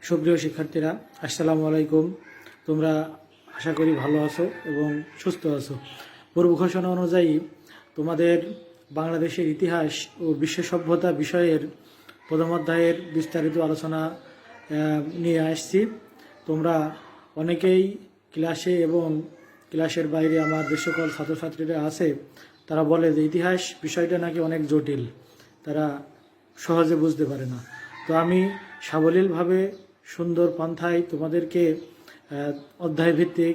সুপ্রিয় শিক্ষার্থীরা, আসসালামু আলাইকুম। তোমরা আশা করি ভালো আছো এবং সুস্থ আছো। পূর্ব ঘোষণা অনুযায়ী তোমাদের বাংলাদেশের ইতিহাস ও বিশ্ব সভ্যতা বিষয়ের প্রথম অধ্যায়ের বিস্তারিত আলোচনা নিয়ে আসছি। তোমরা অনেকেই ক্লাসে এবং ক্লাসের বাইরে আমার যে সকল ছাত্রছাত্রীরা আছে তারা বলে যে ইতিহাস বিষয়টা নাকি অনেক জটিল, তারা সহজে বুঝতে পারে না। তো আমি সাবলীলভাবে সুন্দর পন্থায় তোমাদেরকে অধ্যায়ভিত্তিক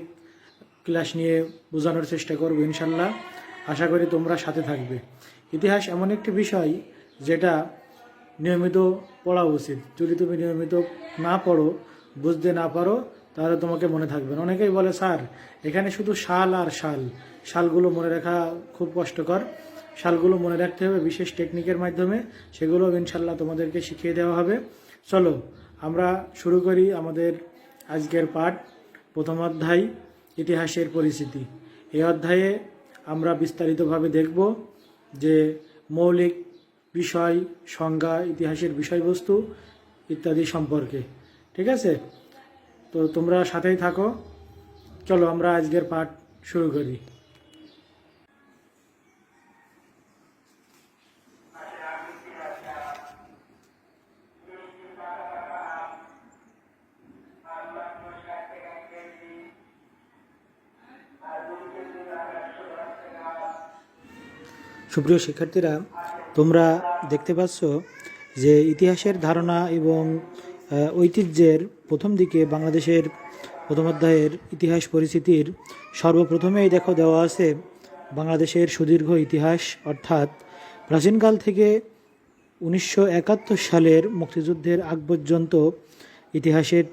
ক্লাস নিয়ে বোঝানোর চেষ্টা করব ইনশাল্লাহ। আশা করি তোমরা সাথে থাকবে। ইতিহাস এমন একটি বিষয় যেটা নিয়মিত পড়া উচিত। যদি তুমি নিয়মিত না পড়ো, বুঝতে না পারো, তাহলে তোমাকে মনে থাকবে না। অনেকেই বলে স্যার এখানে শুধু সাল আর সাল, সালগুলো মনে রাখা খুব কষ্টকর। সালগুলো মনে রাখতে হবে বিশেষ টেকনিকের মাধ্যমে, সেগুলো ইনশাল্লাহ তোমাদেরকে শিখিয়ে দেওয়া হবে। চলো আমরা শুরু করি আমাদের আজকের পাঠ। প্রথম অধ্যায় ইতিহাসের পরিচিতি। এই অধ্যায়ে আমরা বিস্তারিতভাবে দেখব যে মৌলিক বিষয়, সংজ্ঞা, ইতিহাসের বিষয়বস্তু ইত্যাদি সম্পর্কে। ঠিক আছে, তো তোমরা সাথেই থাকো। চলো আমরা আজকের পাঠ শুরু করি। সুপ্রিয় শিক্ষার্থীরা, তোমরা দেখতে পাচ্ছ যে ইতিহাসের ধারণা এবং ঐতিহ্যের প্রথম দিকে বাংলাদেশের প্রথম অধ্যায়ের ইতিহাস পরিচিতির সর্বপ্রথমেই দেওয়া আছে বাংলাদেশের সুদীর্ঘ ইতিহাস, অর্থাৎ প্রাচীনকাল থেকে 1971 সালের মুক্তিযুদ্ধের আগ পর্যন্ত ইতিহাসের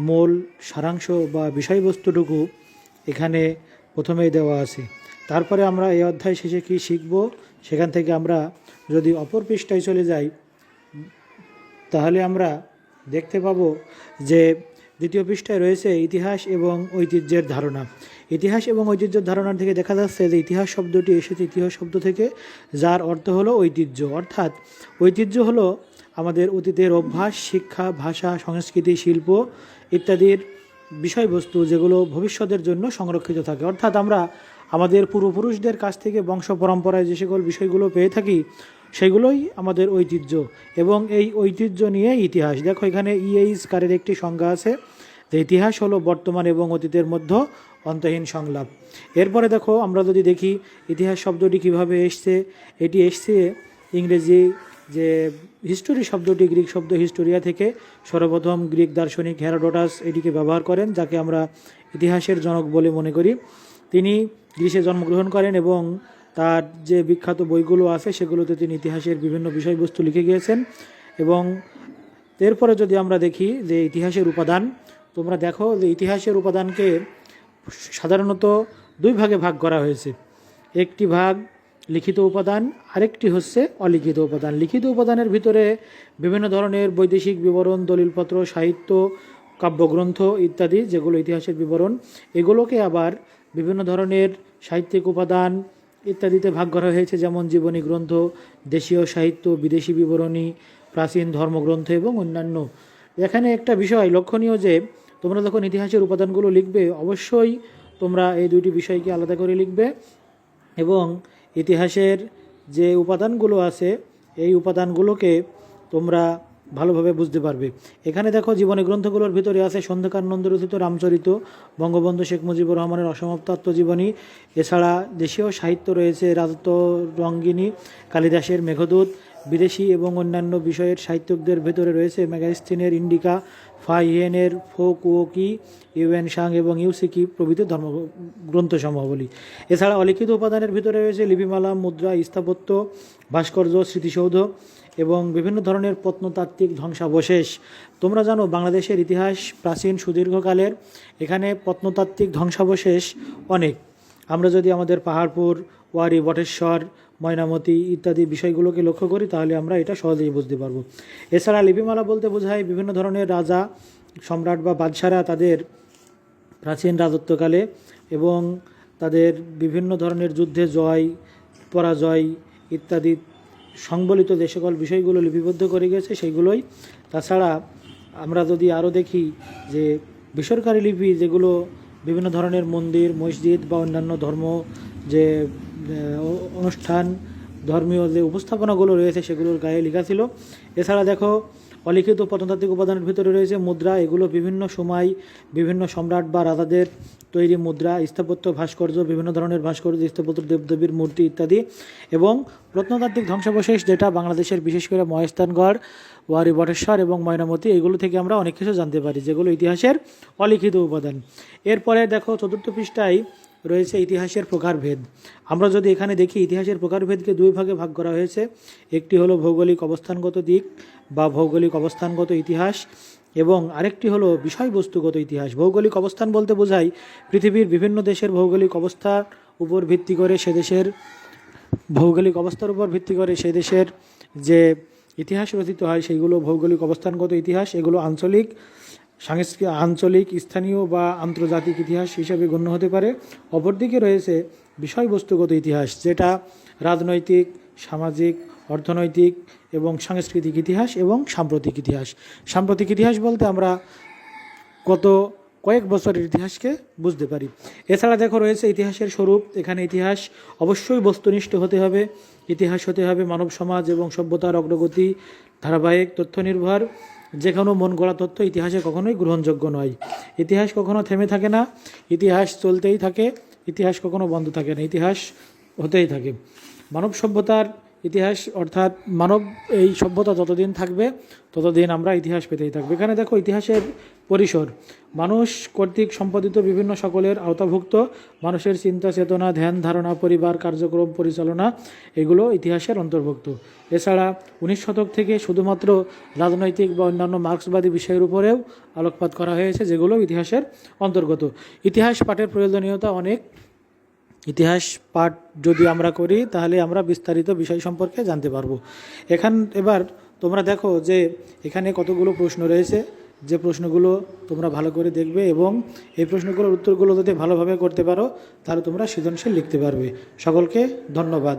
মূল সারাংশ বা বিষয়বস্তুটুকু এখানে প্রথমেই দেওয়া আছে। তারপরে আমরা এই অধ্যায় শেষে কী শিখব, সেখান থেকে আমরা যদি অপর পৃষ্ঠায় চলে যাই তাহলে আমরা দেখতে পাবো যে দ্বিতীয় পৃষ্ঠায় রয়েছে ইতিহাস এবং ঐতিহ্যের ধারণা। ইতিহাস এবং ঐতিহ্যের ধারণার থেকে দেখা যাচ্ছে যে ইতিহাস শব্দটি এসেছে ইতিহাস শব্দ থেকে, যার অর্থ হলো ঐতিহ্য। অর্থাৎ ঐতিহ্য হলো আমাদের অতীতের অভ্যাস, শিক্ষা, ভাষা, সংস্কৃতি, শিল্প ইত্যাদির বিষয়বস্তু যেগুলো ভবিষ্যতের জন্য সংরক্ষিত থাকে। অর্থাৎ আমরা আমাদের পূর্বপুরুষদের কাছ থেকে বংশ পরম্পরায় যে সকল বিষয়গুলো পেয়ে থাকি সেগুলোই আমাদের ঐতিহ্য, এবং এই ঐতিহ্য নিয়ে ইতিহাস। দেখো এখানে কারের একটি সংজ্ঞা আছে যে ইতিহাস হলো বর্তমান এবং অতীতের মধ্যে অন্তহীন সংলাপ। এরপরে দেখো আমরা যদি দেখি ইতিহাস শব্দটি কিভাবে এসছে, এটি এসছে ইংরেজি যে হিস্টোরি শব্দটি গ্রিক শব্দ হিস্টোরিয়া থেকে। সর্বপ্রথম গ্রিক দার্শনিক হেরোডোটাস এটিকে ব্যবহার করেন, যাকে আমরা ইতিহাসের জনক বলে মনে করি। তিনি গ্রিসে জন্মগ্রহণ করেন এবং তার যে বিখ্যাত বইগুলো আছে সেগুলোতে তিনি ইতিহাসের বিভিন্ন বিষয়বস্তু লিখে গিয়েছেন। এবং এরপরে যদি আমরা দেখি যে ইতিহাসের উপাদান, তোমরা দেখো যে ইতিহাসের উপাদানকে সাধারণত দুই ভাগে ভাগ করা হয়েছে। একটি ভাগ লিখিত উপাদান, আরেকটি হচ্ছে অলিখিত উপাদান। লিখিত উপাদানের ভিতরে বিভিন্ন ধরনের বৈদেশিক বিবরণ, দলিলপত্র, সাহিত্য, কাব্যগ্রন্থ ইত্যাদি, যেগুলো ইতিহাসের বিবরণ। এগুলোকে আবার বিভিন্ন ধরনের সাহিত্যিক উপাদান ইত্যাদিতে ভাগ করা হয়েছে, যেমন জীবনী গ্রন্থ, দেশীয় সাহিত্য, বিদেশি বিবরণী, প্রাচীন ধর্মগ্রন্থ এবং অন্যান্য। এখানে একটা বিষয় লক্ষণীয় যে তোমরা যখন ইতিহাসের উপাদানগুলো লিখবে অবশ্যই তোমরা এই দুইটি বিষয়কে আলাদা করে লিখবে, এবং ইতিহাসের যে উপাদানগুলো আছে এই উপাদানগুলোকে তোমরা ভালোভাবে বুঝতে পারবে। এখানে দেখো জীবনী গ্রন্থগুলোর ভিতরে আছে সন্ধ্যাকার নন্দ রচিত রামচরিত, বঙ্গবন্ধু শেখ মুজিবুর রহমানের অসমাপ্ত আত্মজীবনী। এছাড়া দেশীয় সাহিত্য রয়েছে রাজত্ব রঙ্গিনী, কালিদাসের মেঘদূত। বিদেশি এবং অন্যান্য বিষয়ের সাহিত্যকদের ভেতরে রয়েছে ম্যাগাস্টিনের ইন্ডিকা, ফাইহেনের ফোকুওকি, ইউএন সাং এবং ইউসিকি প্রভৃতি গ্রন্থসমূহাবলী। এছাড়া অলিখিত উপাদানের ভিতরে রয়েছে লিপিমালা, মুদ্রা, স্থাপত্য, ভাস্কর্য, স্মৃতিসৌধ এবং বিভিন্ন ধরনের প্রত্নতাত্ত্বিক ধ্বংসাবশেষ। তোমরা জানো বাংলাদেশের ইতিহাস প্রাচীন সুদীর্ঘকালের। এখানে প্রত্নতাত্ত্বিক ধ্বংসাবশেষ অনেক। আমরা যদি আমাদের পাহাড়পুর, ওয়ারী, বটেশ্বর, ময়নামতি ইত্যাদি বিষয়গুলোকে লক্ষ্য করি তাহলে আমরা এটা সহজেই বুঝতে পারবো। এছাড়া লিপিমালা বলতে বোঝায় বিভিন্ন ধরনের রাজা, সম্রাট বা বাদশারা তাদের প্রাচীন রাজত্বকালে এবং তাদের বিভিন্ন ধরনের যুদ্ধে জয়, পরাজয় ইত্যাদি সংবলিত যে সকল বিষয়গুলো লিপিবদ্ধ করে গেছে সেইগুলোই। তাছাড়া আমরা যদি আরও দেখি যে বেসরকারি লিপি যেগুলো বিভিন্ন ধরনের মন্দির, মসজিদ বা অন্যান্য ধর্ম যে অনুষ্ঠান, ধর্মীয় যে উপস্থাপনাগুলো রয়েছে সেগুলোর গায়ে লেখা ছিল। এছাড়া দেখো অলিখিত প্রত্নতাত্ত্বিক উপাদানের ভিতরে রয়েছে মুদ্রা। এগুলো বিভিন্ন সময় বিভিন্ন সম্রাট বা রাজাদের তৈরি মুদ্রা, স্থাপত্য, ভাস্কর্য, বিভিন্ন ধরনের ভাস্কর্য, স্থাপত্য, দেবদেবীর মূর্তি ইত্যাদি, এবং প্রত্নতাত্ত্বিক ধ্বংসাবশেষ যেটা বাংলাদেশের বিশেষ করে মহেস্থানগড়, ওয়ারী বটেশ্বর এবং ময়নামতি, এগুলো থেকে আমরা অনেক কিছু জানতে পারি যেগুলো ইতিহাসের অলিখিত উপাদান। এরপরে দেখো চতুর্থ পৃষ্ঠায় রয়েছে ইতিহাসের প্রকারভেদ। আমরা যদি এখানে দেখি ইতিহাসের প্রকারভেদকে দুই ভাগে ভাগ করা হয়েছে। একটি হলো ভৌগোলিক অবস্থানগত দিক বা ভৌগোলিক অবস্থানগত ইতিহাস, এবং আরেকটি হলো বিষয়বস্তুগত ইতিহাস। ভৌগোলিক অবস্থান বলতে বোঝায় পৃথিবীর বিভিন্ন দেশের ভৌগোলিক অবস্থার উপর ভিত্তি করে সে দেশের সে দেশের যে ইতিহাস রচিত হয় সেইগুলো ভৌগোলিক অবস্থানগত ইতিহাস। এগুলো আঞ্চলিক, স্থানীয় বা আন্তর্জাতিক ইতিহাস হিসেবে গণ্য হতে পারে। অপরদিকে রয়েছে বিষয়বস্তুগত ইতিহাস, যেটা রাজনৈতিক, সামাজিক, অর্থনৈতিক এবং সাংস্কৃতিক ইতিহাস এবং সাম্প্রতিক ইতিহাস। সাম্প্রতিক ইতিহাস বলতে আমরা কয়েক বছরের ইতিহাসকে বুঝতে পারি। এছাড়া দেখো রয়েছে ইতিহাসের স্বরূপ। এখানে ইতিহাস অবশ্যই বস্তুনিষ্ঠ হতে হবে। ইতিহাস হতে হবে মানব সমাজ এবং সভ্যতার অগ্রগতি, ধারাবাহিক, তথ্য নির্ভর। যে কোনো মন গড়া তথ্য ইতিহাসে কখনোই গ্রহণযোগ্য নয়। ইতিহাস কখনো থেমে থাকে না, ইতিহাস চলতেই থাকে, ইতিহাস কখনো বন্ধ থাকে না, ইতিহাস হতেই থাকে। মানব সভ্যতার ইতিহাস অর্থাৎ এই সভ্যতা যতদিন থাকবে ততদিন আমরা ইতিহাস পেতেই থাকবো। এখানে দেখো ইতিহাসের পরিসর মানুষ কর্তৃক সম্পাদিত বিভিন্ন সকলের আওতাভুক্ত। মানুষের চিন্তা, চেতনা, ধ্যান, ধারণা, পরিবার, কার্যক্রম, পরিচালনা, এগুলো ইতিহাসের অন্তর্ভুক্ত। এছাড়া 19 শতক থেকে শুধুমাত্র রাজনৈতিক বা অন্যান্য মার্ক্সবাদী বিষয়ের উপরেও আলোকপাত করা হয়েছে, যেগুলো ইতিহাসের অন্তর্গত। ইতিহাস পাঠের প্রয়োজনীয়তা অনেক। ইতিহাস পাঠ যদি আমরা করি তাহলে আমরা বিস্তারিত বিষয় সম্পর্কে জানতে পারবো। এবার তোমরা দেখো যে এখানে কতগুলো প্রশ্ন রয়েছে, যে প্রশ্নগুলো তোমরা ভালো করে দেখবে এবং এই প্রশ্নগুলোর উত্তরগুলো যদি ভালোভাবে করতে পারো তাহলে তোমরা সৃজনশীল লিখতে পারবে। সকলকে ধন্যবাদ।